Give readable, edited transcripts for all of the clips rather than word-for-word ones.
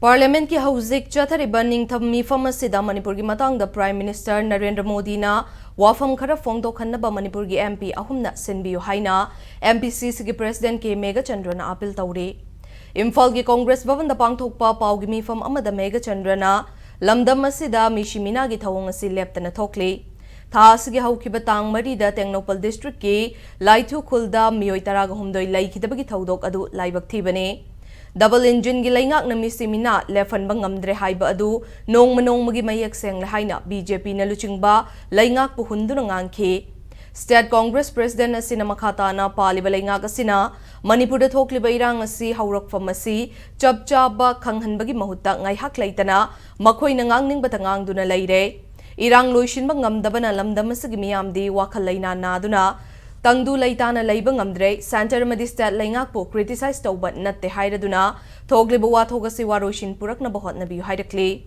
Parliament ki hauzik chathariba ningtham mifam asida Manipur ki matang da Prime Minister Narendra Modi na wafam khara fongdokhanaba Manipur ki MP ahumna sinbiyu haina MPCC ki President ki Meghachandra na appeal tawri. Imphal ki Congress Bhavan da pangthokpa pau ki mifam amada Meghachandra na lamdam asida mishimina ki thawong asi leptana thokli. Tha asigi haukiba tang marida Tengnopal District ki Laithu Khulda miyoi taraga humdoi laikhidabagi thawdok adu laibak thibane. Double engine gi laingak na misimina lefan bangamdre haiba adu nong manong magi mayak seng lahaina BJP na luchingba laingak pu hundu na ngangki. State Congress President asina makhata na paliba laingak asina Manipur da thokliba irang asi haurakfam asi chapchaba khanghanbagi mahutta ngaihak laitana makhoi na ngangning batangang duna laire. Irang loishinba ngamdabana lamdam asigi miyamdi wakhal laina naduna Tangdu laitana laiba ngamdre Center amadi state laingak po criticize tawba natte hairaduna thogliba wathogasi waroshin purakna bahotna biyu hairakli.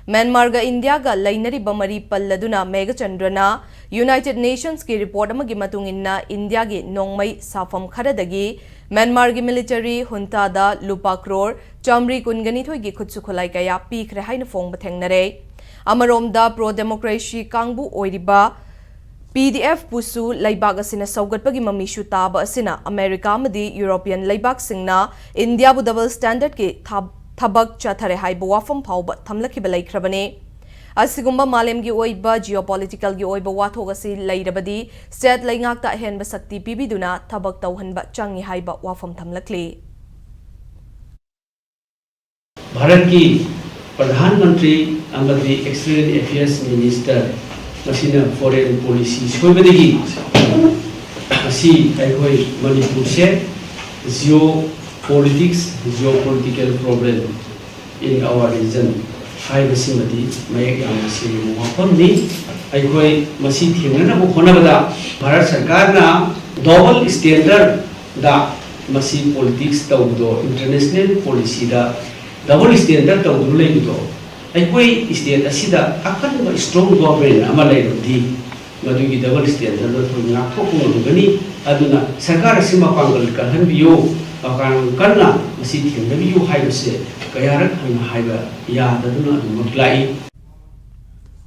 Myanmar ga India ga lainari bamari palladuna Meghachandra na United Nations ki report amagi matunginna India gi nongmai safam kharadagi Myanmar gi military junta da lupa crore chamri kungani thoi gi khutsu khulai kaya pikre haina fong bathengnare. Amaromda pro democracy kangbu oiriba PDF pusu laibak asina saugatpagi mamishu taba asina America amadi European laibak singna India bu double standard ki thabak chathare haiba wafam phauba thamlakiba laikhrabane. Asigumba malem gi oiba geopolitical gi oiba wathogasi lairabadi state laingakta henba sakti pibiduna thabak tawhanba changi haiba wafam thamlakli. Bharat की प्रधानमंत्री अमदी external affairs minister मसीना foreign policy सोबदगी असी अखोई मणिपुर से geopolitical problem in our region हाइबसिमदी मयक याम से मफमनी अखोई मसी थेंगना बो होनबदा भारत सरकार ना डबल स्टैंडर्ड दा मसी पॉलिटिक्स तौदो इंटरनेशनल पॉलिसी दा डबल स्टैंडर्ड तौदो लेबिदो अखोई स्टेट असिदा अकन स्ट्रॉन्ग गवर्नमेंट अमा लेरदी मदुगी डबल स्टैंडर्ड तो नाथोकुगनी अदुना सरकार असिमा पांगल कहनबियो कन्ना मसी थेंगबियो हाइबसे कयारक हाइबा याददुना अदुमक लाई